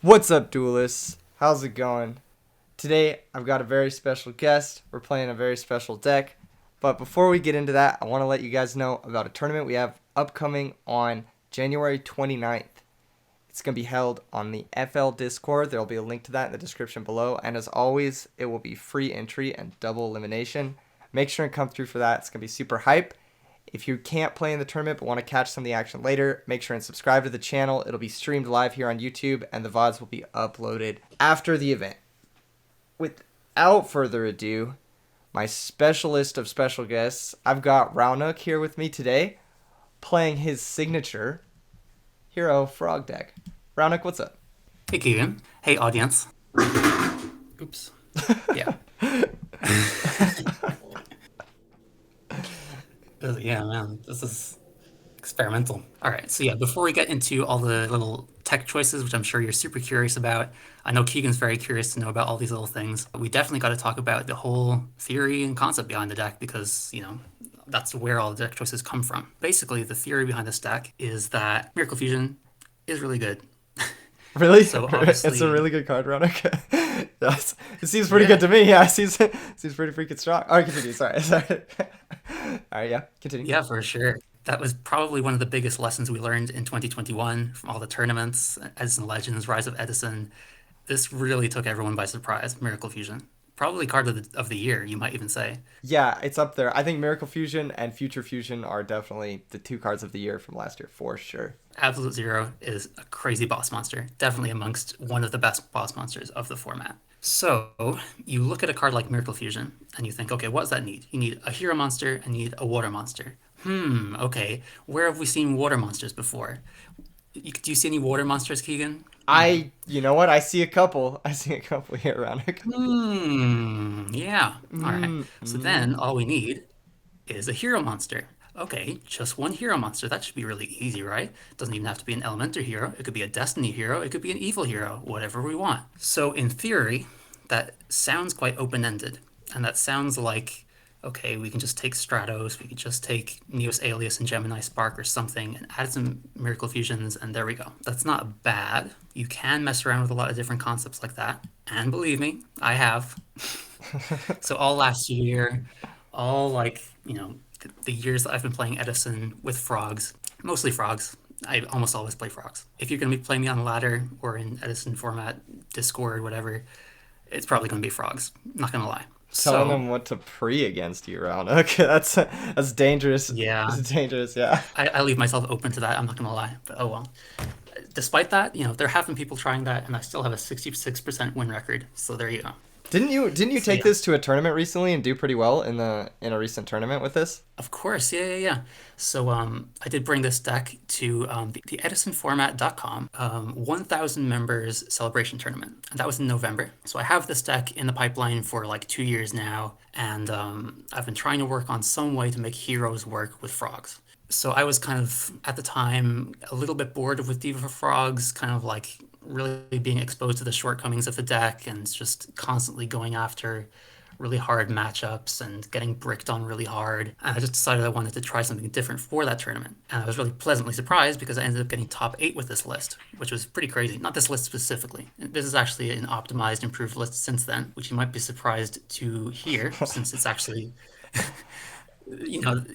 What's up, duelists? How's it going? Today, I've got a very special guest. We're playing a very special deck. But before we get into that, I want to let you guys know about a tournament we have upcoming on January 29th. It's going to be held on the FL Discord. There will be a link to that in the description below. And as always, it will be free entry and double elimination. Make sure and come through for that. It's going to be super hype. If you can't play in the tournament but want to catch some of the action later, make sure and subscribe to the channel. It'll be streamed live here on YouTube, and the VODs will be uploaded after the event. Without further ado, my specialist of special guests, I've got Roghnach here with me today, playing his signature hero frog deck. Roghnach, what's up? Hey, Keegan. Hey, audience. Oops. Yeah. Yeah, man. This is experimental. All right. So, yeah, before we get into all the little tech choices, which I'm sure you're super curious about, I know Keegan's very curious to know about all these little things. We definitely got to talk about the whole theory and concept behind the deck because, that's where all the deck choices come from. Basically, the theory behind this deck is that Miracle Fusion is really good. Really? So obviously, it's a really good card, Roghnach. It seems pretty good to me. Yeah, it seems pretty freaking strong. All right, continue. Sorry. All right, yeah, continue. yeah, for sure. That was probably one of the biggest lessons we learned in 2021 from all the tournaments, Edison Legends, Rise of Edison. This really took everyone by surprise, Miracle Fusion. Probably card of the year, you might even say. Yeah, it's up there. I think Miracle Fusion and Future Fusion are definitely the two cards of the year from last year, for sure. Absolute Zero is a crazy boss monster, definitely amongst one of the best boss monsters of the format. So, you look at a card like Miracle Fusion, and you think, okay, what does that need? You need a hero monster and you need a water monster. Okay, where have we seen water monsters before? Do you see any water monsters, Keegan? You know what? I see a couple. I see a couple here, Roghnach. Yeah. All right. Mm, So mm. then all we need is a hero monster. Okay, just one hero monster. That should be really easy, right? Doesn't even have to be an elemental hero. It could be a destiny hero. It could be an evil hero, whatever we want. So in theory, that sounds quite open-ended. And that sounds like, okay, we can just take Stratos, we could just take Neos Alias and Gemini Spark or something and add some Miracle Fusions, and there we go. That's not bad. You can mess around with a lot of different concepts like that. And believe me, I have. So all last year, all the years that I've been playing Edison with frogs, mostly frogs. I almost always play frogs. If you're going to be playing me on ladder or in Edison format, Discord, whatever, it's probably going to be frogs. Not going to lie. Telling So them what to pre against you, Roghnach. That's dangerous. yeah, It's dangerous. Yeah. I leave myself open to that. I'm not going to lie. But oh well. Despite that, there have been people trying that, and I still have a 66% win record. So there you go. Didn't you So take yeah. this to a tournament recently and do pretty well in a recent tournament with this? Of course, yeah. So I did bring this deck to the EdisonFormat.com 1,000 members celebration tournament, and that was in November. So I have this deck in the pipeline for like 2 years now, and I've been trying to work on some way to make heroes work with frogs. So I was kind of at the time a little bit bored with Diva Frogs, kind of like really being exposed to the shortcomings of the deck and just constantly going after really hard matchups and getting bricked on really hard. And I just decided I wanted to try something different for that tournament. And I was really pleasantly surprised because I ended up getting top 8 with this list, which was pretty crazy. Not this list specifically. This is actually an optimized, improved list since then, which you might be surprised to hear since it's actually,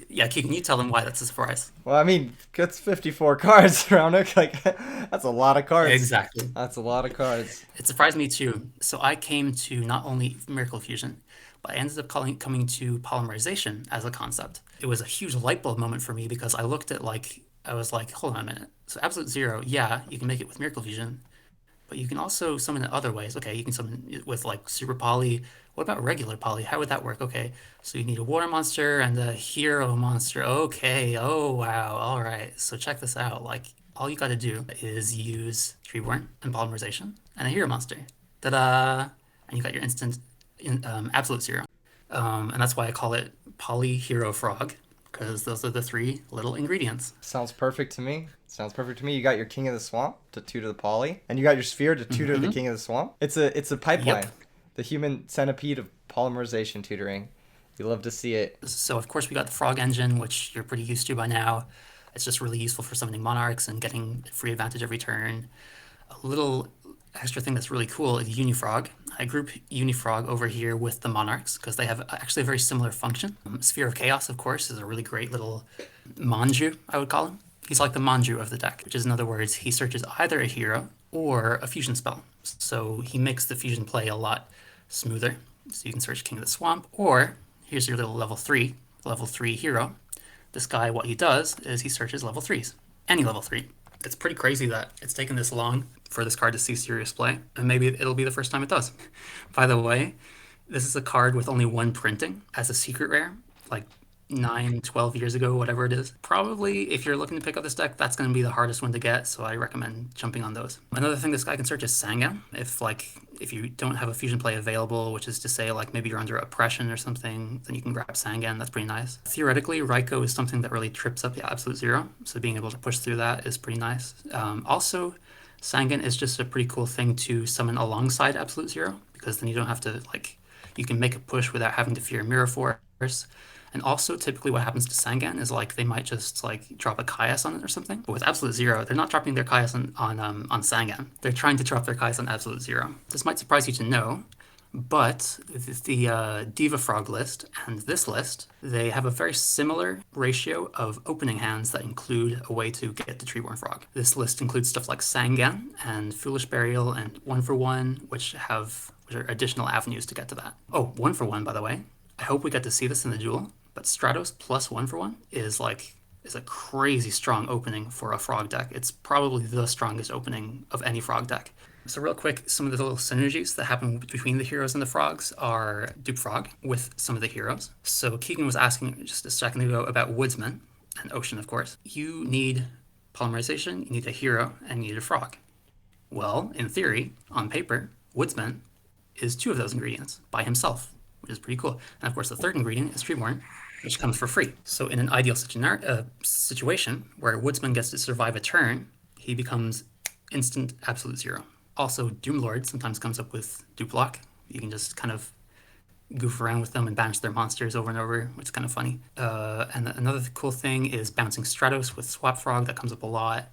yeah, Keegan, you tell them why that's a surprise. Well, I mean, that's 54 cards, Roghnach. Like, that's a lot of cards. Exactly. That's a lot of cards. It surprised me too. So I came to not only Miracle Fusion, but I ended up coming to polymerization as a concept. It was a huge light bulb moment for me because I was like, hold on a minute. So Absolute Zero, yeah, you can make it with Miracle Fusion, but you can also summon it other ways. Okay, you can summon it with like Super Poly. What about regular Poly? How would that work? Okay, so you need a water monster and a hero monster. Okay, oh wow, all right. So check this out. Like, all you got to do is use Treeborn and Polymerization and a hero monster. Ta-da! And you got your instant Absolute Zero. And that's why I call it Poly Hero Frog, because those are the three little ingredients. Sounds perfect to me. Sounds perfect to me. You got your King of the Swamp to tutor the Poly, and you got your Sphere to tutor the King of the Swamp. It's a pipeline. Yep. The human centipede of polymerization tutoring. You love to see it. So of course we got the Frog engine, which you're pretty used to by now. It's just really useful for summoning monarchs and getting free advantage every turn. A little extra thing that's really cool is Unifrog. I group Unifrog over here with the Monarchs because they have actually a very similar function. Sphere of Chaos, of course, is a really great little Manju, I would call him. He's like the Manju of the deck, which is, in other words, he searches either a hero or a fusion spell. So he makes the fusion play a lot smoother. So you can search King of the Swamp, or here's your little level 3 hero. This guy, what he does is he searches level 3s. Any level 3. It's pretty crazy that it's taken this long for this card to see serious play, and maybe it'll be the first time it does. By the way, this is a card with only one printing as a secret rare, like 9, 12 years ago, whatever it is. Probably, if you're looking to pick up this deck, that's going to be the hardest one to get, so I recommend jumping on those. Another thing this guy can search is Sangan. If you don't have a fusion play available, which is to say, like, maybe you're under oppression or something, then you can grab Sangan. That's pretty nice. Theoretically, Raiko is something that really trips up the Absolute Zero, so being able to push through that is pretty nice. Also, Sangan is just a pretty cool thing to summon alongside Absolute Zero, because then you don't have to, like, you can make a push without having to fear Mirror Force. And also, typically, what happens to Sangan is like they might just like drop a Kaias on it or something. But with Absolute Zero, they're not dropping their Kaias on Sangan. They're trying to drop their Kaias on Absolute Zero. This might surprise you to know, but the Diva Frog list and this list, they have a very similar ratio of opening hands that include a way to get the Treeborn Frog. This list includes stuff like Sangan and Foolish Burial and One for One, which are additional avenues to get to that. Oh, One for One, by the way. I hope we get to see this in the duel, but Stratos plus One for One is a crazy strong opening for a Frog deck. It's probably the strongest opening of any Frog deck. So real quick, some of the little synergies that happen between the heroes and the frogs are Dupe Frog with some of the heroes. So Keegan was asking just a second ago about Woodsman and Ocean, of course. You need polymerization, you need a hero, and you need a frog. Well, in theory, on paper, Woodsman is 2 of those ingredients by himself, which is pretty cool. And of course, the third ingredient is Treeborn, which comes for free. So in an ideal situation where Woodsman gets to survive a turn, he becomes instant Absolute Zero. Also, Doomlord sometimes comes up with Duplock. You can just kind of goof around with them and banish their monsters over and over, which is kind of funny. And another cool thing is bouncing Stratos with Swap Frog. That comes up a lot.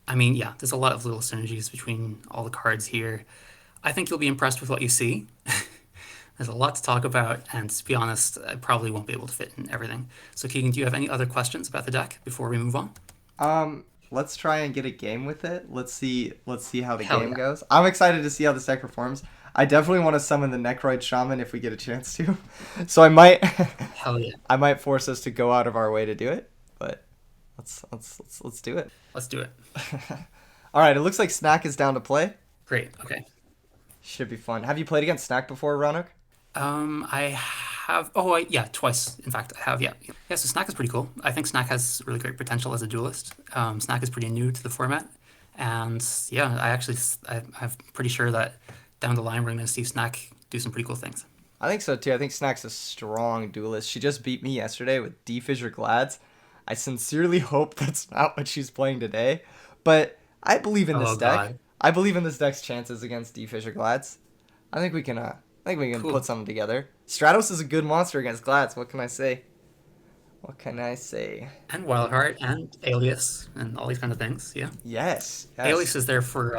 I mean, yeah, there's a lot of little synergies between all the cards here. I think you'll be impressed with what you see. There's a lot to talk about, and to be honest, I probably won't be able to fit in everything. So, Keegan, do you have any other questions about the deck before we move on? Let's try and get a game with it. Let's see how the Hell game yeah. goes. I'm excited to see how this deck performs. I definitely want to summon the Necroid Shaman if we get a chance to. So I might Hell yeah. I might force us to go out of our way to do it, but let's do it. Let's do it. All right, it looks like Snack is down to play. Great. Okay. Should be fun. Have you played against Snack before, Roghnach? I have. Yeah, twice. In fact, I have. Yeah. Yeah. So Snack is pretty cool. I think Snack has really great potential as a duelist. Snack is pretty new to the format, and yeah, I'm pretty sure that down the line we're going to see Snack do some pretty cool things. I think so too. I think Snack's a strong duelist. She just beat me yesterday with D Fissure Glads. I sincerely hope that's not what she's playing today, but I believe in this Oh deck. God. I believe in this deck's chances against D Fissure Glads. I think we can. Cool. Put something together. Stratos is a good monster against Glads. What can I say? What can I say? And Wildheart and Alias and all these kind of things. Yeah. Yes. Alias is there for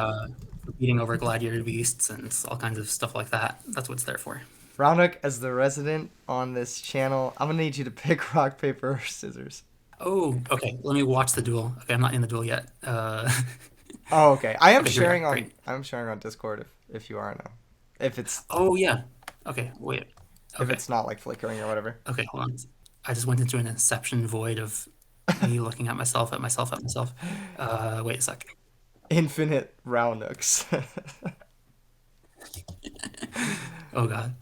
beating over gladiator beasts and all kinds of stuff like that. That's what it's there for. Roghnach, as the resident on this channel, I'm gonna need you to pick rock, paper, or scissors. Oh, okay. Let me watch the duel. Okay, I'm not in the duel yet. Oh, okay. I am Okay, here we sharing are. on. Great. I'm sharing on Discord if you are now. If it's Oh yeah. Okay, wait. if Okay. it's not like flickering or whatever. Okay, hold on. I just went into an inception void of me looking at myself, at myself, at myself. Wait a sec. Infinite Roundnooks. Oh God.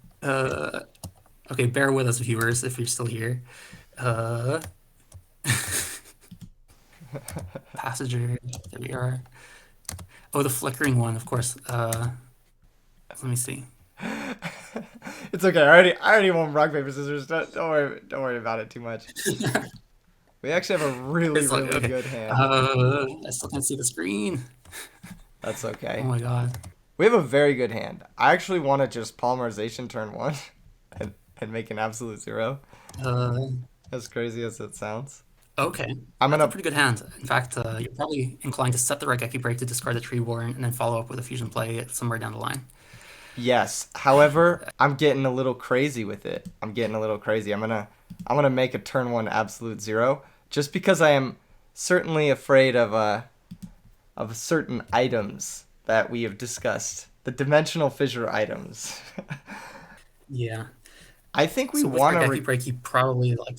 Okay, bear with us, viewers, if you're still here. Uh, Passenger. There we are. Oh, the flickering one, of course. Let me see. It's okay. I already won rock paper scissors. Don't worry about it too much. We actually have a really It's like, really okay. good hand. I still can't see the screen. That's Oh okay. my God. We have a very good hand. I actually want to just polymerization turn one, and make an absolute zero. Uh, As crazy as it sounds. Okay, I'm that's a gonna pretty good hand. In fact, you're probably inclined to set the Raigeki break to discard the Treeborn and then follow up with a fusion play somewhere down the line. yes. However, I'm getting a little crazy with it. I'm getting a little crazy. I'm gonna make a turn one absolute zero just because I am certainly afraid of certain items that we have discussed. The dimensional fissure items. Yeah. I think we So with want to Raigeki break, you probably like.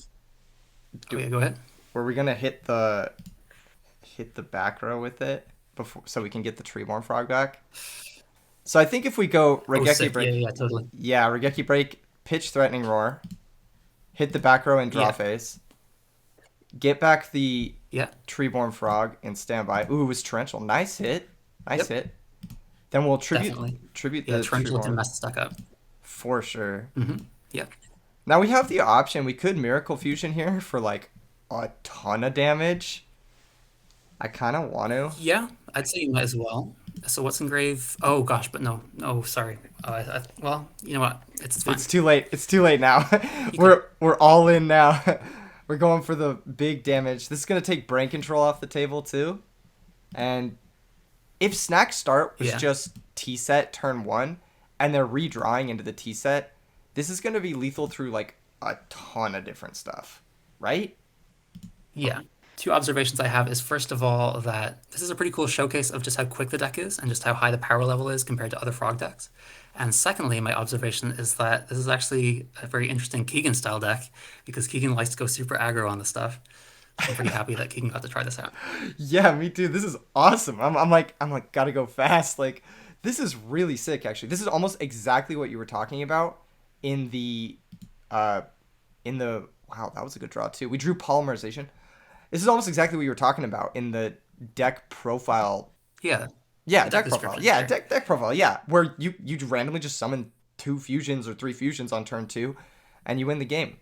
Oh do. yeah, go ahead. Were we gonna hit the back row with it before so we can get the Treeborn Frog back? So I think if we go Oh, Regeki sick. Yeah, break, yeah, totally. yeah, Regeki break, pitch threatening roar, hit the back row and draw Yeah, phase, get back the yeah, Treeborn Frog and standby. Ooh, it was torrential. Nice hit, nice yep, hit. Then we'll definitely. tribute Yeah, the Tarantula can Treeborn mess the stack up. for sure. Yeah. Now we have the option. We could Miracle Fusion here for like a ton of damage. I kind of want to. Yeah, I'd say you might as well. So what's engrave? Oh gosh, but no, no, sorry. Well, you know what? It's fine. It's too late. It's too late now. You can. we're all in now. We're going for the big damage. This is gonna take brain control off the table too. And if Snack Start was Yeah, just T set turn one, and they're redrawing into the T set, this is gonna be lethal through like a ton of different stuff, right? yeah. Two observations I have is first of all that this is a pretty cool showcase of just how quick the deck is and just how high the power level is compared to other frog decks. And secondly, my observation is that this is actually a very interesting Keegan style deck because Keegan likes to go super aggro on the stuff. So I'm pretty happy that Keegan got to try this out. Yeah, me too. This is awesome. I'm like gotta go fast. Like this is really sick actually. This is almost exactly what you were talking about in the uh in the wow, that was a good draw too. We drew polymerization. This is almost exactly what you were talking about in the deck profile. Yeah, Yeah, the deck deck profile. description, Yeah, sure. deck profile. Yeah, where you randomly just summon two fusions or three fusions on turn two, and you win the game.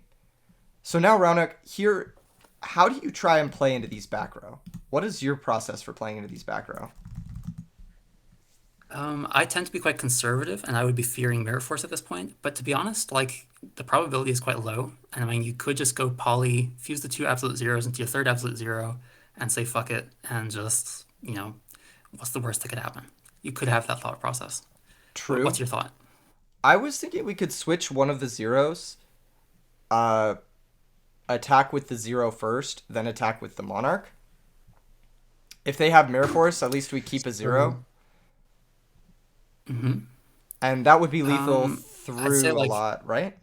So now, Roghnach, here, how do you try and play into these back row? What is your process for playing into these back row? I tend to be quite conservative, and I would be fearing Mirror Force at this point. But to be honest, like the probability is quite low. And I mean, you could just go poly, fuse the two absolute zeros into your third absolute zero, and say fuck it, and just what's the worst that could happen? You could have that thought process. What's True. your thought? I was thinking we could switch one of the zeros, uh, attack with the zero first, then attack with the monarch. If they have Mirror Force, at least we keep a zero, So, hmm and that would be lethal I'd say through a like lot, right?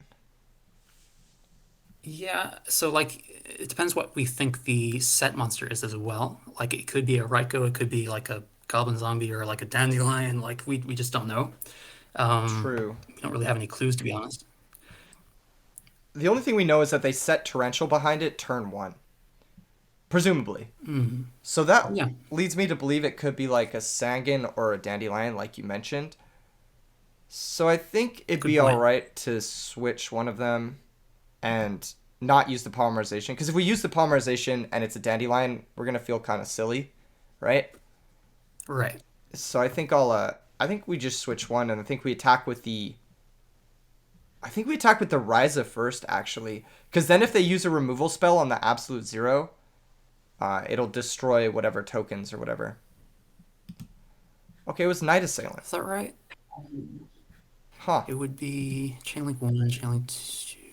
yeah. So like it depends what we think the set monster is as well. Like it could be a Raiko, it could be like a Goblin Zombie or like a Dandelion. Like we just don't know. True. We don't really have any clues to be honest. The only thing we know is that they set Torrential behind it turn one, presumably. So that Yeah, leads me to believe it could be like a Sangan or a Dandelion, like you mentioned. So I think it'd good be point. alright to switch one of them and not use the polymerization. Because if we use the polymerization and it's a Dandelion, we're gonna feel kind of silly, right? Right. So I think we just switch one, and I think we attack with the Ryza first, actually. Because then if they use a removal spell on the absolute zero, it'll destroy whatever tokens or whatever. Okay, it was Night Assailant. Is that right? Huh. It would be Chainlink 1, Chainlink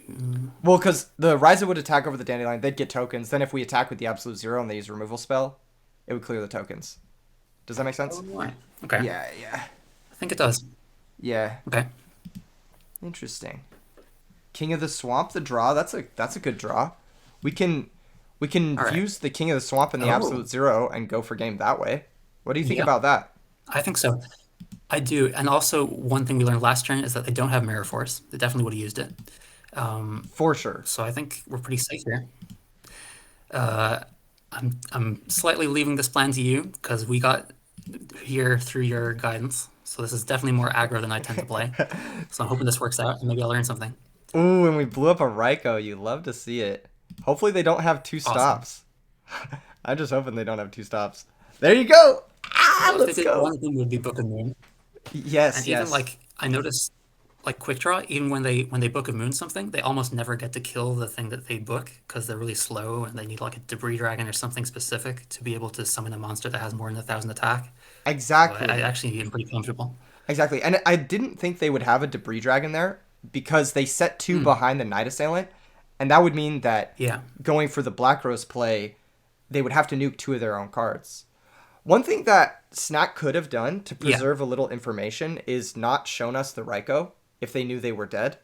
2. Well, because the Ryza would attack over the Dandelion, they'd get tokens. Then if we attack with the absolute zero and they use removal spell, it would clear the tokens. Does that make Oh, sense? right. Okay. Yeah. I think it does. Yeah. Okay. Interesting. King of the Swamp, the draw. That's a good draw. We can we can All right. fuse the King of the Swamp and the Oh, absolute zero and go for game that way. What do you think yeah. about that? I think so. I do. And also, one thing we learned last turn is that they don't have Mirror Force. They definitely would have used it. For sure. So I think we're pretty safe here. I'm slightly leaving this plan to you because we got here through your guidance. So this is definitely more aggro than I tend to play. So I'm hoping this works out and maybe I'll learn something. Ooh, and we blew up a Raiko. You love to see it. Hopefully they don't have two Awesome. stops. I'm just hoping they don't have two stops. There you go. Ah, Well, if they let's did, go. one thing would be Book of Moon. Yes, And even yes. like I noticed like quick draw, even when they book a moon something, they almost never get to kill the thing that they book because they're really slow and they need like a debris dragon or something specific to be able to summon a monster that has more than 1,000 attack. So I Exactly. actually am pretty comfortable. Exactly. And I didn't think they would have a debris dragon there because they set two Mm, behind the Night Assailant, and that would mean that yeah, going for the Black Rose play, they would have to nuke two of their own cards. One thing that Snack could have done to yeah. preserve a little information is not shown us the Raikou if they knew they were dead.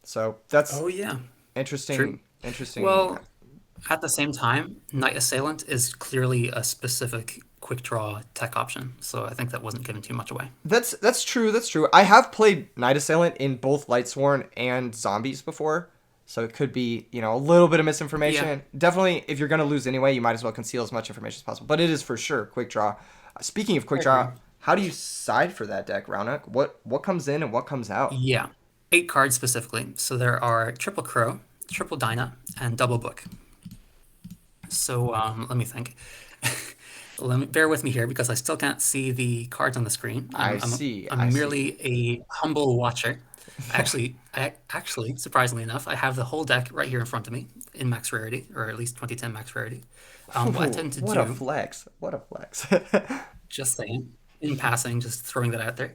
So that's Oh yeah, true. interesting. Interesting. Well, at the same time, Knight Assailant is clearly a specific quick draw tech option, so I think that wasn't giving too much away. That's true. That's true. I have played Night Assailant in both Lightsworn and Zombies before, so it could be a little bit of Yeah, misinformation. Definitely, if you're gonna lose anyway, you might as well conceal as much information as possible. But it is for sure quick draw. Speaking of I quick agree. draw, how do you side for that deck, Roghnach? What comes in and what comes out? Yeah, 8 cards specifically. So there are Triple Crow, Triple Dyna, and Double Book. So let me think. Bear with me here because I still can't see the cards on the screen. I see. I I'm see. merely a humble watcher. I actually, surprisingly enough, I have the whole deck right here in front of me in max rarity, or at least 2010 max rarity. What I Ooh, tend to what a do, flex! What a flex! just saying, in passing, just throwing that out there.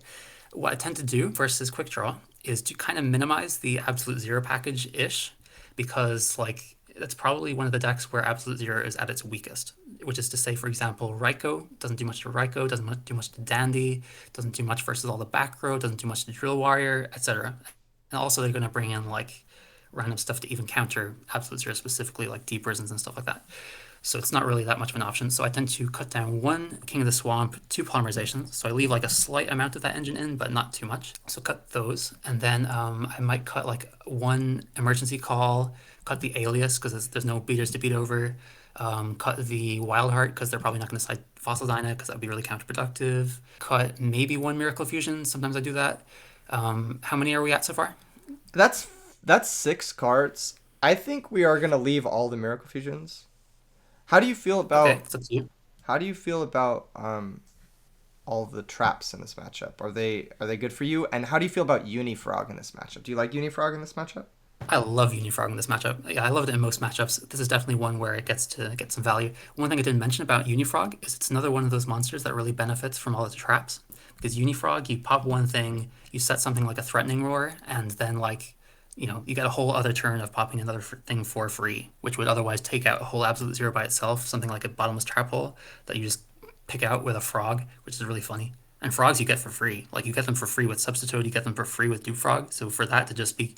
What I tend to do versus quick draw is to kind of minimize the absolute zero package ish, because like that's probably one of the decks where absolute zero is at its weakest. Which is to say, for example, Raikou doesn't do much to Raikou, do much to Dandy, doesn't do much versus all the back row, doesn't do much to Drill Warrior, etc. And also they're going to bring in like random stuff to even counter absolute zero, specifically like deep prisons and stuff like that. So it's not really that much of an option. So I tend to cut down one King of the Swamp, two polymerizations. So I leave like a slight amount of that engine in, but not too much. So cut those. And then I might cut like one emergency call, cut the alias because there's no beaters to beat over. Cut the Wild Heart because they're probably not going to side Fossil Dyna because that would be really counterproductive. Cut maybe one Miracle Fusion. Sometimes I do that. How many are we at so far? that's that's 6 cards. I think we are gonna leave all the Miracle Fusions. How do you feel Okay, about it's up to you. how do you feel about all of the traps in this matchup? Are they good for you? And how do you feel about Unifrog in this matchup? Do you like Unifrog in this matchup? I love Unifrog in this matchup. Yeah, I love it in most matchups. This is definitely one where it gets to get some value. One thing I didn't mention about Unifrog is it's another one of those monsters that really benefits from all its traps. Because Unifrog, you pop one thing, you set something like a threatening roar, and then like, you get a whole other turn of popping another thing for free, which would otherwise take out a whole absolute zero by itself, something like a bottomless trap hole that you just pick out with a frog, which is really funny. And frogs you get for free. Like you get them for free with Substitute, you get them for free with Dupe Frog. So for that to just be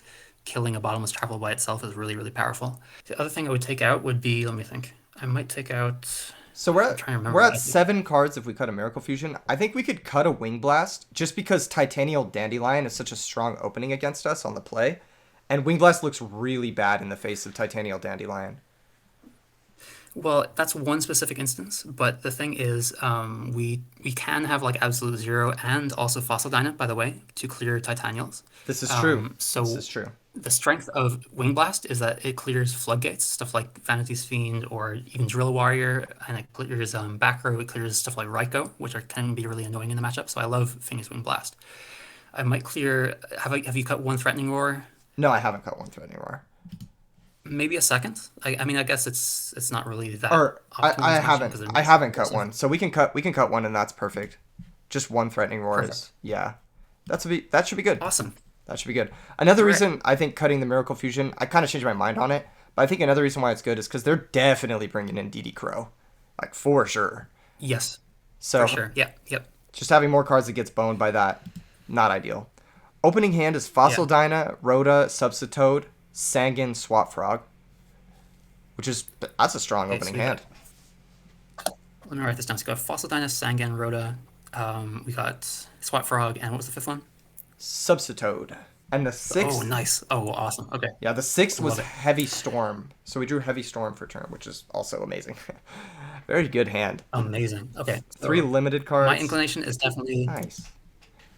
killing a bottomless trap hole by itself is really, really powerful. The other thing I would take out would be, let me think. I might take out. So we're I'm at, trying to remember we're what at I do. 7 cards if we cut a Miracle Fusion. I think we could cut a Wing Blast just because Titanial Dandelion is such a strong opening against us on the play. And Wing Blast looks really bad in the face of Titanial Dandelion. Well, that's one specific instance, but the thing is, we can have like absolute zero and also fossil dyna, by the way, to clear titanials. This is true. This So is true. the strength of Wing Blast is that it clears floodgates, stuff like Vanity's Fiend or even Drill Warrior, and it clears back row, it clears stuff like Raikou, which can be really annoying in the matchup. So I love Phoenix Wing Blast. I might clear. Have you cut one Threatening Roar? No, I haven't cut one thread anymore. Maybe a second. I mean, I guess it's not really that Or optimal I in this matchup haven't. because they're I mixed haven't cut stuff. one. So we can cut one and that's perfect. Just one threatening roar Perfect. is yeah. That should be good. Awesome. That should be good. Another All right. reason I think cutting the Miracle Fusion, I kind of changed my mind on it, but I think another reason why it's good is because they're definitely bringing in DD Crow, like for sure. Yes, for So sure. Yeah. Yep. just having more cards that gets boned by that, not ideal. Opening hand is Yeah. Fossil Dyna, Rhoda, Substitoad, Sangin, Swap Frog, which is that's a strong Okay. So opening we hand. got. Let me write this down. So we got Fossil Dyna, Sangan, Rhoda. We got Swat Frog, and what was the fifth one? Substitoad. And the Oh, sixth, nice. Oh, awesome. Okay. yeah, the sixth was Love it. Heavy Storm. So we drew Heavy Storm for turn, which is also amazing. Very good hand. Amazing. Okay. Three So limited my cards. inclination is definitely Nice.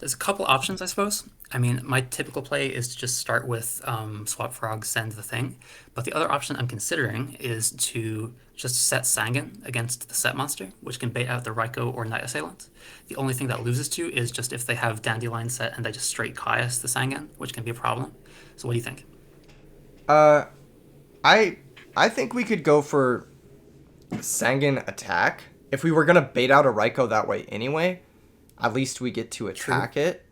There's a couple options, I suppose. I mean, my typical play is to just start with Swap Frog, send the thing. But the other option I'm considering is to just set Sangan against the set monster, which can bait out the Raiko or Night Assailant. The only thing that loses to is just if they have Dandelion set and they just straight Caius the Sangan, which can be a problem. So what do you think? Uh, I I think we could go for Sangan attack. If we were gonna bait out a Raiko that way anyway, at least we get to True. attack it.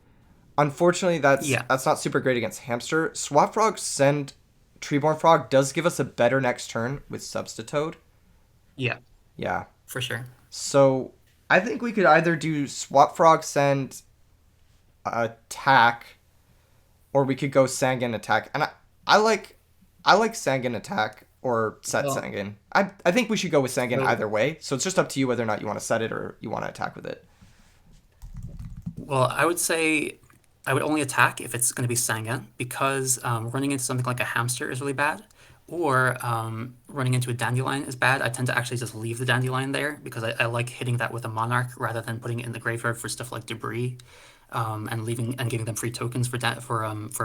Unfortunately, that's Yeah. that's not super great against Hamster. Swap Frog send Treeborn Frog does give us a better next turn with Substitoad. Yeah, Yeah. for sure. So I think we could either do Swap Frog send attack, or we could go Sangan attack. And I like Sangan attack or set Well, Sangan. I think we should go with Sangan so either way. So it's just up to you whether or not you want to set it or you want to attack with it. Well, I would say I would only attack if it's going to be Sangan because running into something like a hamster is really bad, or running into a dandelion is bad. I tend to actually just leave the dandelion there because I like hitting that with a monarch rather than putting it in the graveyard for stuff like debris, and leaving and giving them free tokens for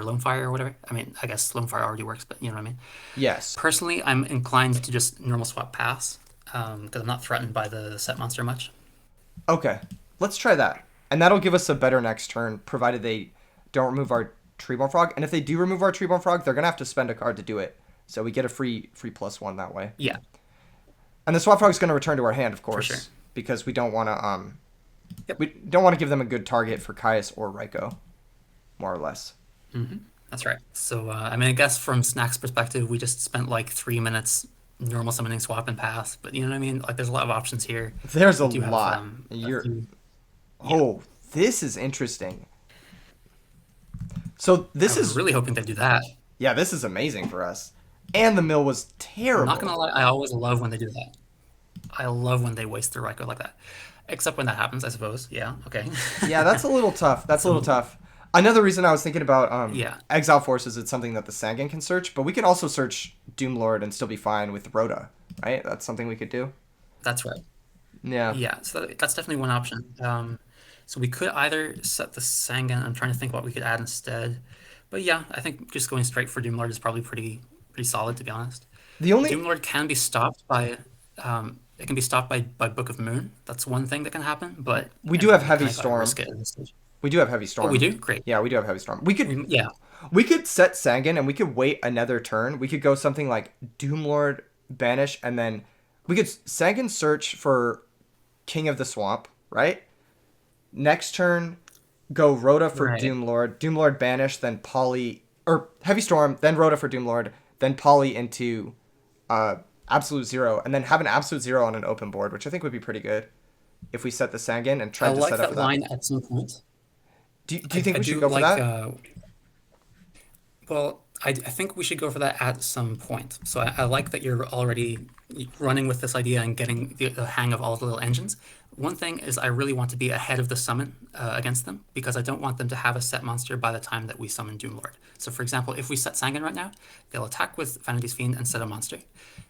lone fire or whatever. I mean, I guess lone fire already works, but you know what I mean. Yes. Personally, I'm inclined to just normal swap pass because I'm not threatened by the set monster much. Okay. Let's try that. And that'll give us a better next turn, provided they don't remove our Treeborn Frog. And if they do remove our Treeborn Frog, they're gonna have to spend a card to do it. So we get a free +1 that way. Yeah, And the Swap Frog's gonna return to our hand, of for sure. course, because Yep. we don't want to give them a good target for Caius or Raiko, more or less. That's right. So, I mean, I guess from Snack's perspective, we just spent like 3 minutes normal summoning swap and pass, but you know what I mean? Like, there's a lot of options here. There's a We do have lot. a You're few. Yeah. Oh, this is interesting. So I this was is really hoping they'd do that. yeah, this is amazing for us. And the mill was I'm not terrible. gonna lie, I always love when they do that. I love when they waste their Ryko like that. Except when that happens, I suppose. Yeah, okay. Yeah, that's a little tough. That's a little So, tough. Another reason I was thinking about yeah, Exile Forces, it's something that the Sangan can search, but we can also search Doomlord and still be fine with Rhoda, right? That's something we could do. that's right. Yeah. Yeah, so that's definitely one option. So we could either set the Sangan. I'm trying to think what we could add instead. But yeah, I think just going straight for Doomlord is probably pretty solid to be honest. The only Doomlord can be stopped by it can be stopped by Book of Moon. That's one thing that can happen, but we I do have mean, Heavy can I Storm. risk it at this stage? We do have Heavy Oh, we Storm. do? Great. Yeah, we do have Heavy Storm. We could Yeah, we could set Sangan and we could wait another turn. We could go something like Doomlord banish and then we could Sangan search for King of the Swamp, right? Next turn, go Rhoda for right. Doomlord. Doomlord banish, then Polly or Heavy Storm, then Rhoda for Doomlord, then Polly into uh Absolute Zero, and then have an Absolute Zero on an open board, which I think would be pretty good if we set the Sangan and I tried to like set up that for that. line at some point. Do you think I we should do go for like that? well, I think we should go for that at some point. So I like that you're already running with this idea and getting the hang of all the little engines. One thing is I really want to be ahead of the summon against them because I don't want them to have a set monster by the time that we summon Doomlord. So for example, if we set Sangan right now, they'll attack with Vanity's Fiend and set a monster.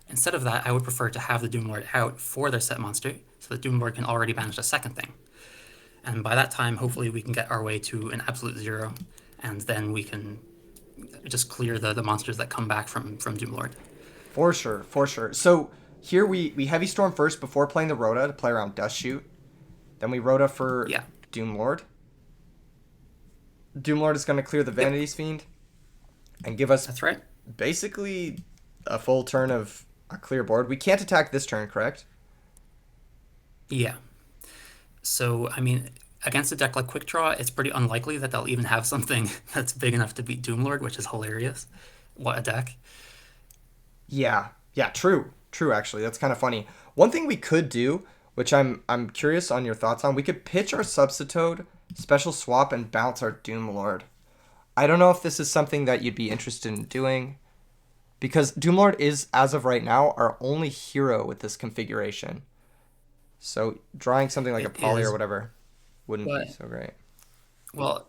Instead of that, I would prefer to have the Doomlord out for their set monster so that Doomlord can already banish a second thing. And by that time, hopefully we can get our way to an absolute zero and then we can just clear the monsters that come back from Doomlord. For sure, for sure. So here we Heavy Storm first before playing the Rhoda to play around Dust Shoot. Then we Rhoda for Yeah. Doomlord. Doomlord is going to clear the Yep. Vanity's Fiend and give us That's right. basically a full turn of a clear board. We can't attack this turn, correct? Yeah. So, I mean, against a deck like Quick Draw, it's pretty unlikely that they'll even have something that's big enough to beat Doomlord, which is hilarious. What a deck. Yeah. Yeah, true. True actually. That's kind of funny. One thing we could do, which I'm curious on your thoughts on, we could pitch our Substitoad, special swap and bounce our Doomlord. I don't know if this is something that you'd be interested in doing because Doomlord is as of right now our only hero with this configuration. So drawing something like a It poly or is. whatever wouldn't be But, so great. well,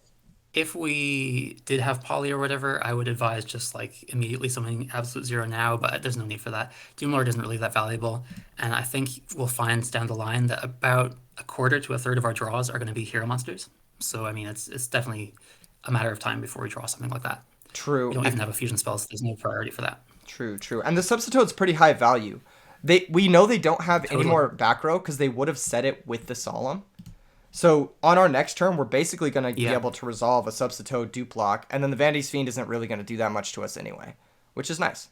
if we did have Poly or whatever, I would advise just like immediately summoning Absolute Zero now, but there's no need for that. Doomlord isn't really that valuable, and I think we'll find down the line that about a quarter to a third of our draws are going to be hero monsters. So I mean, it's definitely a matter of time before we draw something like that. We True. don't even have a fusion spell, so there's no priority for that. True, true. And the Substitute's pretty high value. We know they don't have any Totally. more back row because they would have set it with the Solemn. So on our next turn, we're basically going to be Yeah, able to resolve a Substitute dupe block, and then the Vanity's Fiend isn't really going to do that much to us anyway, which is nice.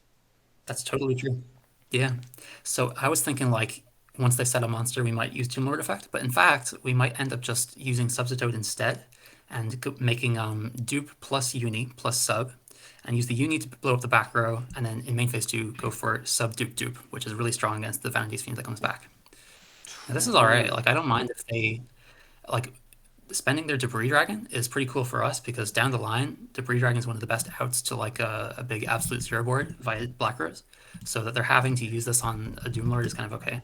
that's totally true. Yeah. So I was thinking like once they set a monster, we might use Doom Lord effect, but in fact, we might end up just using Substitute instead and making dupe plus uni plus sub, and use the uni to blow up the back row, and then in main phase two go for sub dupe dupe, which is really strong against the Vanity's Fiend that comes back. Now, this is all right. True. Like I don't mind if they like spending their debris dragon is pretty cool for us because down the line, debris dragon is one of the best outs to like a big absolute zero board via Black Rose. So that they're having to use this on a Doom Lord is kind of okay.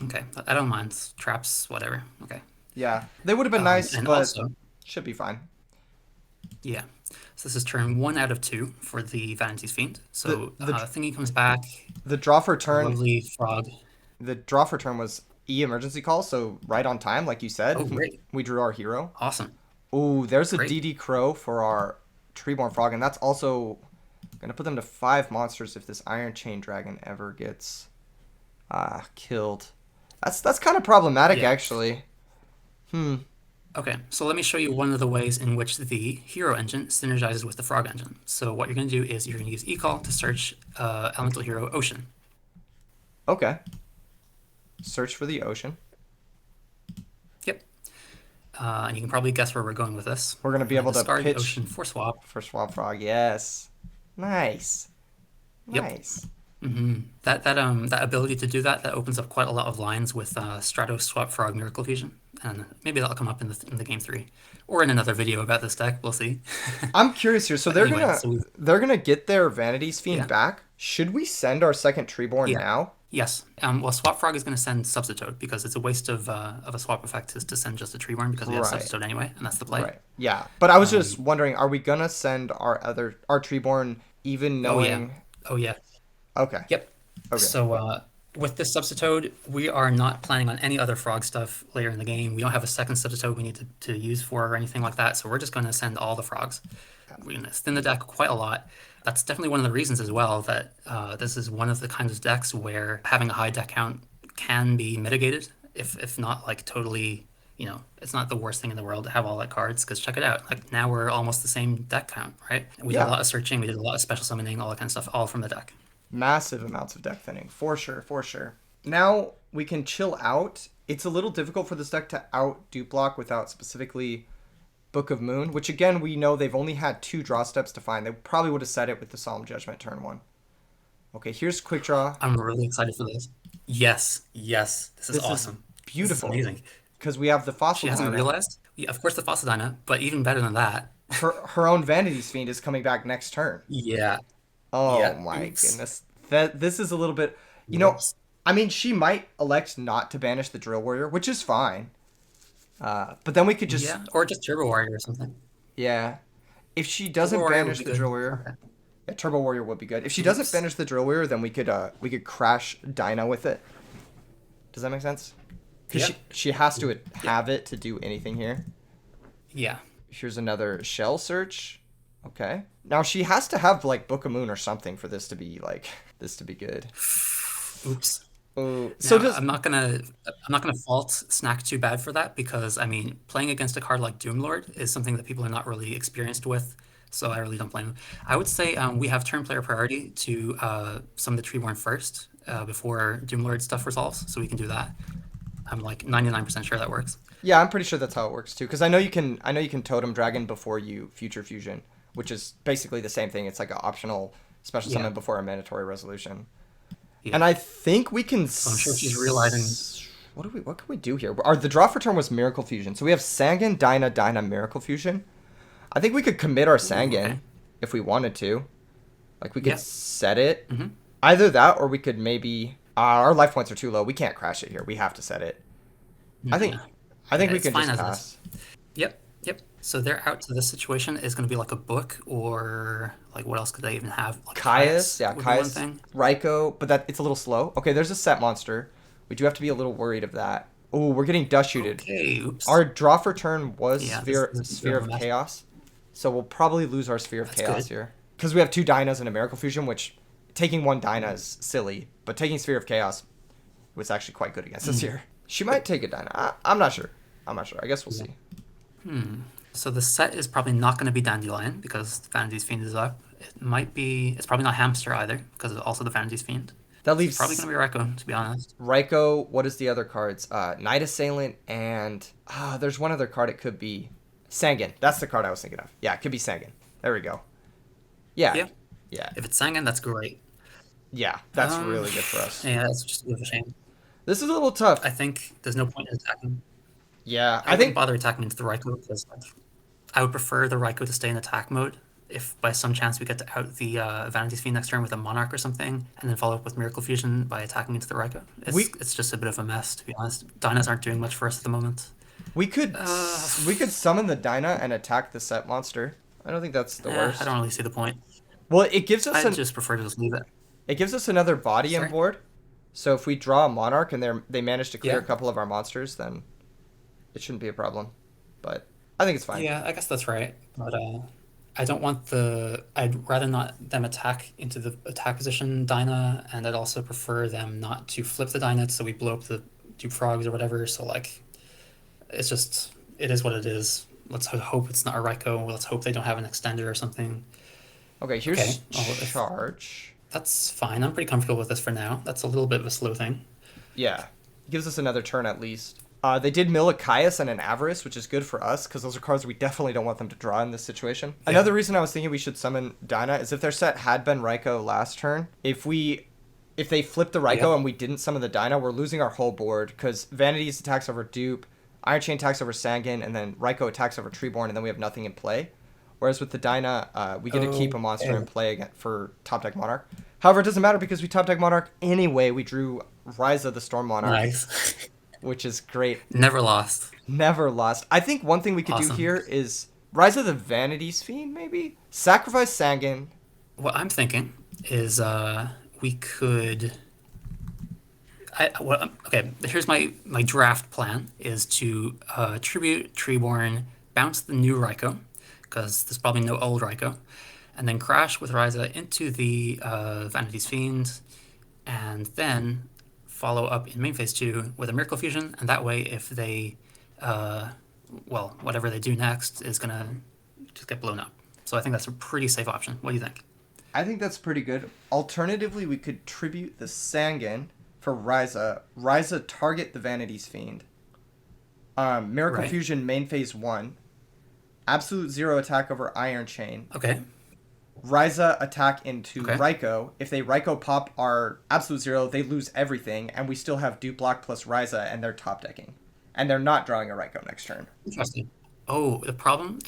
Okay, I don't mind traps, whatever. Okay, Yeah, they would have been nice, and but also, should be fine. yeah. So this is turn 1 out of 2 for the Vanity's Fiend. The So the thingy comes back, the draw for a turn lovely frog. the draw for turn was emergency call, so right on time, like you Oh, said. great, We drew our hero. awesome, Ooh, there's a great. DD Crow for our Treeborn Frog, and that's also gonna put them to 5 monsters if this Iron Chain Dragon ever gets killed. That's kind of problematic, Yeah. actually. Hmm. Okay, so let me show you one of the ways in which the hero engine synergizes with the frog engine. So what you're going to do is you're going to use eCall to search elemental hero ocean. Okay. Search for the ocean. Yep. And you can probably guess where we're going with this. We're gonna We're be going to able to discard the pitch ocean for swap. for Swab Frog. Yes. Nice. Yep. Nice. That ability to do that opens up quite a lot of lines with Stratos Swap Frog Miracle Fusion, and maybe that'll come up in the game three, or in another video about this deck. We'll see. I'm curious here. So But they're anyway, gonna so we they're gonna get their Vanity's Fiend yeah back. Should we send our second Treeborn yeah now? yes. Well, Swap Frog is going to send Substitute because it's a waste of a swap effect is to send just a Treeborn because we have Right. Substitute anyway, and that's the play. Right. Yeah. But I was just Um, wondering, are we gonna send our Treeborn even oh yeah, knowing? oh yeah, Okay. yep. Okay. So with this Substitute, we are not planning on any other frog stuff later in the game. We don't have a second Substitute we need to use for or anything like that. So we're just going to send all the frogs. We're going to thin the deck quite a lot. That's definitely one of the reasons as well that this is one of the kinds of decks where having a high deck count can be mitigated, if not like totally, it's not the worst thing in the world to have all that cards. Because check it out, like now we're almost the same deck count, right? We did a Yeah. lot of searching, we did a lot of special summoning, all that kind of stuff, all from the deck. Massive amounts of deck thinning, for sure, for sure. Now we can chill out. It's a little difficult for this deck to out dupe block without specifically Book of Moon, which again we know they've only had 2 draw steps to find. They probably would have said it with the Solemn Judgment turn 1. Okay, here's quick draw. I'm really excited for this. Yes, yes, this is This is awesome. This is beautiful amazing. because we have the She Fossil hasn't Dyna. realized. Yeah, of course, the Fossilina, but even better than that. Her own Vanity's Fiend is coming back next turn. Yeah, Oh yeah. my Oops. goodness. That this is a little bit, you know, Whoops. I mean she might elect not to banish the Drill Warrior, which is fine. But then we could just Yeah, or just Turbo Warrior or something. yeah. If she Turbo doesn't Warrior would banish be the Drill good. Warrior, Okay. yeah, Turbo Warrior would be good. If she doesn't Oops. banish the Drill Warrior, then we could crash Dinah with it. Does that make sense? Because Yep. she has to Yep. have it to do anything here. Yeah. Here's another shell search. Okay. Now she has to have like Book of Moon or something for this to be like this to be good. Oops. Oh, so Now, does I'm not gonna fault Snack too bad for that because I mean, playing against a card like Doomlord is something that people are not really experienced with, so I really don't blame them. I would say we have turn player priority to some of the Treeborn first before Doomlord stuff resolves, so we can do that. I'm like 99% sure that works. yeah, I'm pretty sure that's how it works too. Because I know you can Totem Dragon before you Future Fusion, which is basically the same thing. It's like an optional special Yeah, summon before a mandatory resolution. yeah. And I think we can. So I'm sure she's realizing. What can we do here? The draw for turn was Miracle Fusion, so we have Sangan, Dinah, Miracle Fusion. I think we could commit our Ooh, okay. Sangan if we wanted to. Like we could Yeah. set it. Mm-hmm. Either that, or we could maybe. Our life points are too low. We can't crash it here. We have to set it. I think. Yeah. I think Yeah, we it's can fine just as it is. pass. Yep, yep. So their out to this situation is going to be like a book, or like what else could they even have? Like Caius, Caius yeah, would be one Caius, thing. Raiko, but that it's a little slow. Okay, there's a set monster. We do have to be a little worried of that. Oh, we're getting dust shooted. Okay, oops. Our draw for turn was Yeah, Sphere this is a bit Sphere of a of mess. Chaos, so we'll probably lose our Sphere of That's Chaos good. here because we have two Dynas and a Miracle Fusion, which taking one Dyna is silly, but taking Sphere of Chaos was actually quite good against us here. She might take a Dyna. I'm not sure. I'm not sure. I guess we'll Yeah. see. So the set is probably not going to be Dandelion because Vanity's Fiend is up. It might be. It's probably not Hamster either because of also the Vanity's Fiend. That So it's probably leaves going to be Raikou, to be honest. Raikou. What is the other cards? Night Assailant and there's one other card. It could be Sangan. That's the card I was thinking of. Yeah, it could be Sangan. There we go. Yeah, Yeah. yeah, If it's Sangan, that's great. yeah. That's Um, really good for us. yeah, it's just a bit of a shame. This is a little tough. I think there's no point in attacking. Yeah, I I wouldn't think bother attacking into the Raikou because like, I would prefer the Raikou to stay in attack mode. If by some chance we get to out the Vanity's Fiend next turn with a Monarch or something, and then follow up with Miracle Fusion by attacking into the Raikou, we it's just a bit of a mess to be honest. Dynas aren't doing much for us at the moment. we could Uh, we could summon the Dyna and attack the set monster. I don't think that's the I worst. don't really see the point. Well, it gives us I'd an just prefer to just leave it. it gives us another body on Sorry. board. So if we draw a Monarch and they manage to clear Yeah. a couple of our monsters, then it shouldn't be a problem. But I think it's fine. Yeah, I guess that's right. But I don't want the. I'd rather not them attack into the attack position Dyna, and I'd also prefer them not to flip the Dyna so we blow up the Dupe Frogs or whatever. So like, it's just it is what it is. Let's hope it's not a Raikou. Let's hope they don't have an extender or something. Okay, Okay, here's well, if charge. that's fine. I'm pretty comfortable with this for now. That's a little bit of a slow thing. Yeah, gives us another turn at least. They did mill a Caius and an Avarice, which is good for us because those are cards we definitely don't want them to draw in this situation. Yeah. Another reason I was thinking we should summon Dyna is if their set had been Raikou last turn. If they flipped the Raikou Yeah. and we didn't summon the Dyna, we're losing our whole board because Vanity's attacks over Dupe, Iron Chain attacks over Sangan, and then Raikou attacks over Treeborn, and then we have nothing in play. Whereas with the Dyna, we get to keep a monster in Okay. play again for top deck Monarch. However, it doesn't matter because we top deck Monarch anyway. We drew Ryza the Storm Monarch, Nice. which is great. Never lost. Never lost. I think one thing we could do Awesome. here is Ryza the Vanity's Fiend, maybe? Sacrifice Sangan. What I'm thinking is we could. Okay, here's my draft plan is to tribute Treeborn, bounce the new Raikou, because there's probably no old Raikou, and then crash with Ryza into the Vanity's Fiend, and then follow up in main phase 2 with a Miracle Fusion, and that way if they, whatever they do next is gonna just get blown up. So I think that's a pretty safe option. What do you think? I think that's pretty good. Alternatively, we could tribute the Sangan for Ryza. Ryza target the Vanity's Fiend. Miracle Right. Fusion main phase 1. Absolute zero attack over Iron Chain. Okay. Ryza attack into Okay. Raikou. If they Raikou pop our absolute zero, they lose everything, and we still have Dupe Block plus Ryza, and they're top decking. And they're not drawing a Raikou next turn. Interesting. Oh, the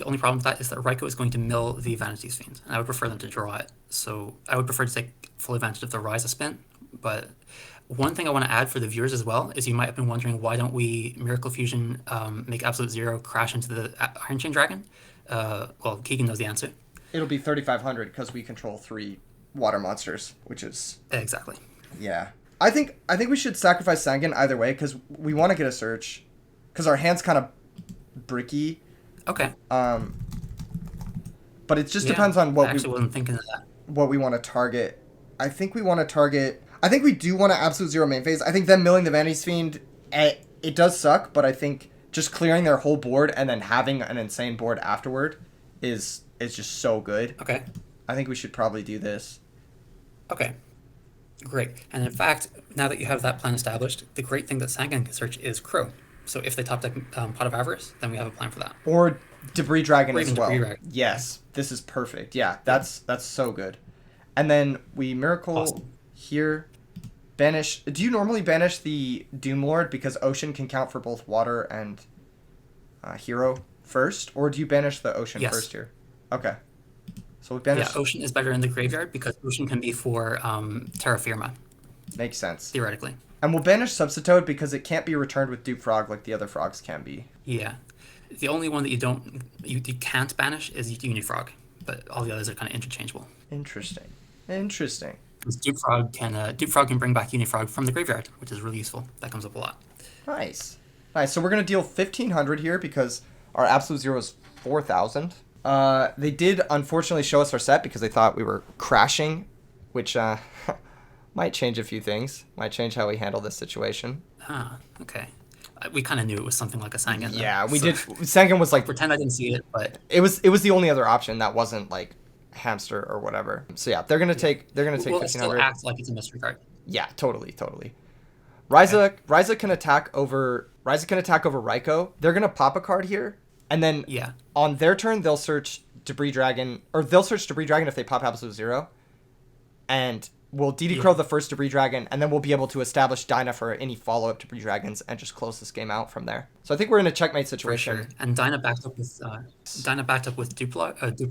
only problem with that is that Raikou is going to mill the Vanity's Fiend, and I would prefer them to draw it. So I would prefer to take full advantage of the Ryza spin. But one thing I want to add for the viewers as well is you might have been wondering why don't we Miracle Fusion make Absolute Zero crash into the Iron Chain Dragon? Well, Keegan knows the answer. It'll be 3,500 because we control 3 water monsters, which is Exactly. yeah. I think we should sacrifice Sangan either way because we want to get a search because our hand's kind of bricky. Okay. But it just Yeah, depends on I what actually wasn't thinking of that. we want to target. I think we want to target. I think we do want to absolute zero main phase. I think them milling the Vanity's Fiend, it does suck, but I think just clearing their whole board and then having an insane board afterward is just so good. Okay. I think we should probably do this. Okay. Great. And in fact, now that you have that plan established, the great thing that Sangan can search is Crow. So if they top deck Pot of Avarice, then we have a plan for that. Or Debris Dragon Or as even well. Debris Dragon. Yes, this is perfect. Yeah, that's so good. And then we Miracle Awesome. here. Banish. Do you normally banish the Doom Lord because Ocean can count for both water and hero first? Or do you banish the Ocean Yes. first here? Okay. So we banish. Yeah, Ocean is better in the graveyard because Ocean can be for Terra Firma, Makes sense. theoretically. And we'll banish Substitoad because it can't be returned with Dupe Frog like the other frogs can be. Yeah. The only one that you can't banish is Unifrog, but all the others are kind of interchangeable. Interesting. Interesting. Because Dupe Frog can bring back Unifrog from the graveyard, which is really useful. That comes up a lot. Nice. Nice. So we're gonna deal 1,500 here because our absolute zero is 4,000. They did unfortunately show us our set because they thought we were crashing, which might change a few things. Might change how we handle this situation. Ah, okay. We kind of knew it was something like a Sangan, though. Yeah, we So did. Sangan was I'll like pretend I didn't see it, but it was the only other option that wasn't like hamster or whatever. So yeah, they're gonna take we'll still 1,500. act like it's a mystery card. Yeah, totally. Okay. Ryza can attack over Raikou. They're gonna pop a card here, and then Yeah. on their turn they'll search Debris Dragon, or they'll search Debris Dragon if they pop Absolute Zero, and we'll DD Crow Yeah. the first Debris Dragon, and then we'll be able to establish Dyna for any follow up Debris Dragons and just close this game out from there. So I think we're in a checkmate For situation. sure. And Dyna backed up with Dupe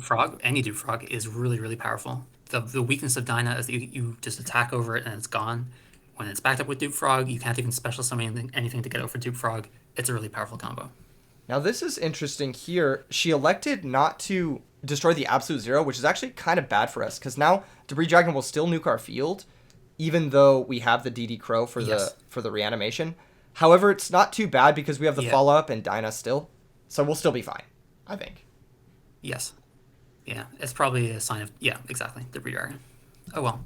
Frog. Any Dupe Frog is really, really powerful. The weakness of Dyna is that you just attack over it and it's gone. When it's backed up with Dupe Frog, you can't even special summon anything to get over Dupe Frog. It's a really powerful combo. Now this is interesting here. She elected not to destroy the Absolute Zero, which is actually kind of bad for us because now Debris Dragon will still nuke our field, even though we have the DD Crow for Yes. the reanimation. However, it's not too bad because we have the Yeah. follow up and Dyna still, so we'll still be fine, I think. Yes. Yeah. It's probably a sign of exactly. Debris Dragon. Oh well.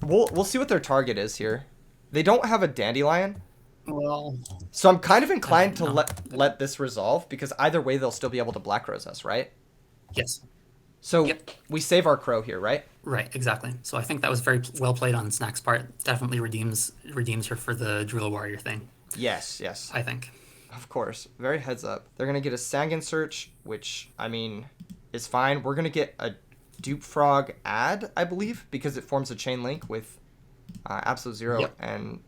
We'll see what their target is here. They don't have a Dandelion, Well, so I'm kind of inclined to no. let this resolve because either way they'll still be able to Black Rose us, right? Yes. So Yep. we save our Crow here, right? Right, exactly. So I think that was very well played on Snack's part. Definitely redeems her for the Drill Warrior thing, Yes. I think. Of course. Very heads up. They're going to get a Sangan Search, which, I mean, is fine. We're going to get a Dupe Frog add, I believe, because it forms a chain link with Absolute Zero Yep. and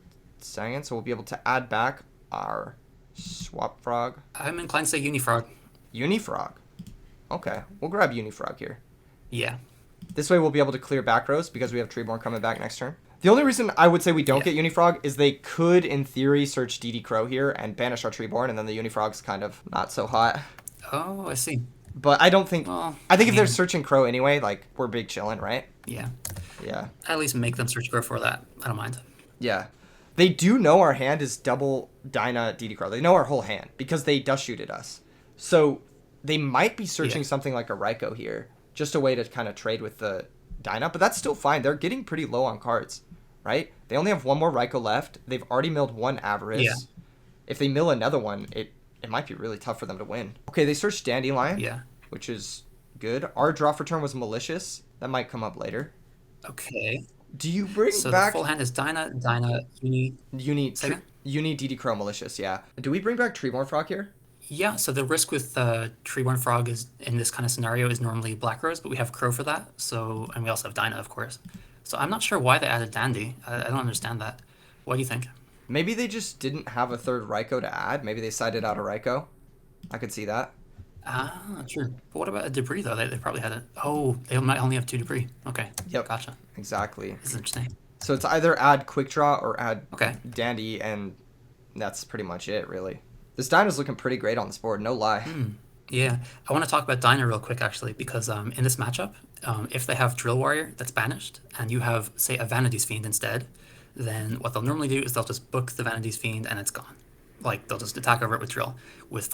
Sangan. So we'll be able to add back our Swap Frog. I'm inclined to say Unifrog. Unifrog. Okay. We'll grab Unifrog here. Yeah. This way we'll be able to clear back rows because we have Treeborn coming back next turn. The only reason I would say we don't Yeah. get Unifrog is they could, in theory, search DD Crow here and banish our Treeborn, and then the Unifrog's kind of not so hot. Oh, I see. But I don't think... Well, I think I if they're mean- searching Crow anyway, like, we're big chillin', right? Yeah. Yeah. At least make them search Crow for that. I don't mind. Yeah. They do know our hand is double Dyna DD Crow. They know our whole hand because they dust shooted us. So they might be searching Yeah. something like a Raikou here. Just a way to kind of trade with the Dyna. But that's still fine. They're getting pretty low on cards, right? They only have one more Raikou left. They've already milled one Avarice. Yeah. If they mill another one, it might be really tough for them to win. Okay, they searched Dandelion, Yeah. which is good. Our draw for turn was Malicious. That might come up later. Okay. Do you bring So back the full hand is Dyna, Uni. Say again? Uni DD Crow Malicious? Yeah. Do we bring back Treeborn Frog here? Yeah, so the risk with Treeborn Frog is in this kind of scenario is normally Black Rose, but we have Crow for that. So, and we also have Dyna, of course. So I'm not sure why they added Dandy. I don't understand that. What do you think? Maybe they just didn't have a third Raikou to add. Maybe they sided out a Raikou. I could see that. Ah, true. But what about a Debris, though? They probably had it. Oh, they might only have 2 Debris. Okay. Yep. Gotcha. Exactly. This is interesting. So it's either add Quick Draw or add Okay. Dandy, and that's pretty much it, really. This Dyna's looking pretty great on this board, no lie. Yeah. I want to talk about Dyna real quick, actually, because in this matchup, if they have Drill Warrior that's banished, and you have, say, a Vanity's Fiend instead, then what they'll normally do is they'll just book the Vanity's Fiend and it's gone. Like, they'll just attack over it with Drill. With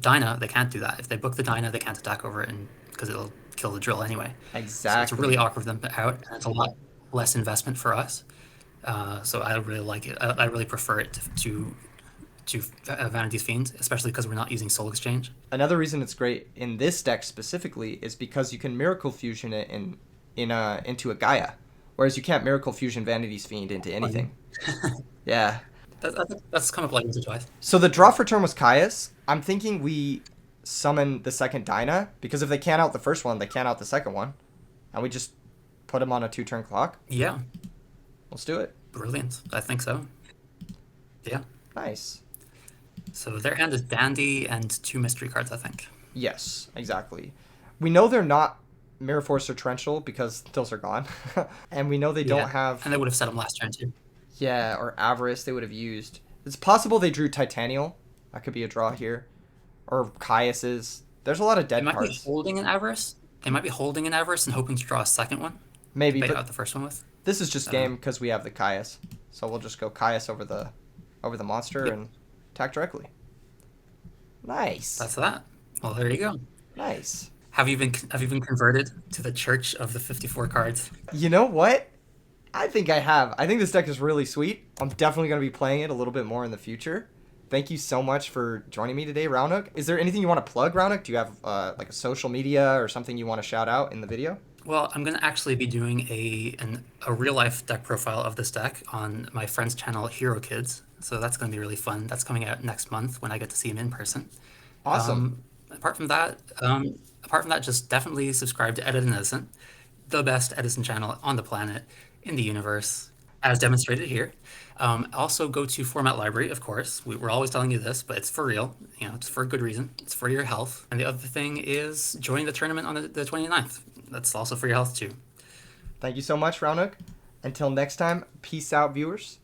Dyna, they can't do that. If they book the Dyna, they can't attack over it because it'll kill the Drill anyway. So Exactly. it's really awkward for them out, and it's a lot less investment for us. So I really like it. I really prefer it to Vanity's Fiend, especially because we're not using Soul Exchange. Another reason it's great in this deck specifically is because you can Miracle Fusion it into a Gaia, whereas you can't Miracle Fusion Vanity's Fiend into anything. Yeah. That's come up like once or twice. So the draw for turn was Caius. I'm thinking we summon the second Dyna, because if they can't out the first one, they can't out the second one. And we just put him on a 2-turn clock. Yeah, Let's do it. brilliant. I think so. Yeah. Nice. So their hand is Dandy and 2 mystery cards, I think. Yes, exactly. We know they're not Mirror Force or Torrential because those are gone. And we know they don't have... And they would have set them last turn, too. Yeah, or Avarice they would have used. It's possible they drew Titanial. That could be a draw here. Or Caius's. There's a lot of They dead might be cards. holding an Avarice. They might be holding an Avarice and hoping to draw a second one. Maybe, Bait but out the first one with. this is just game because we have the Caius. So we'll just go Caius over the monster Yep. and attack directly. Nice. That's that. Well, there you go. Nice. Have you been converted to the Church of the 54 cards? You know what? I think I have. I think this deck is really sweet. I'm definitely going to be playing it a little bit more in the future. Thank you so much for joining me today, Roghnach. Is there anything you want to plug, Roghnach? Do you have like a social media or something you want to shout out in the video? Well, I'm gonna actually be doing a real life deck profile of this deck on my friend's channel, Hero Kids. So that's gonna be really fun. That's coming out next month when I get to see him in person. Awesome. Apart from that, just definitely subscribe to Edit and Edison, the best Edison channel on the planet, in the universe, as demonstrated here. Also, go to Format Library, of course. We're always telling you this, but it's for real. It's for a good reason. It's for your health. And the other thing is join the tournament on the 29th. That's also for your health, too. Thank you so much, Roghnach. Until next time, peace out, viewers.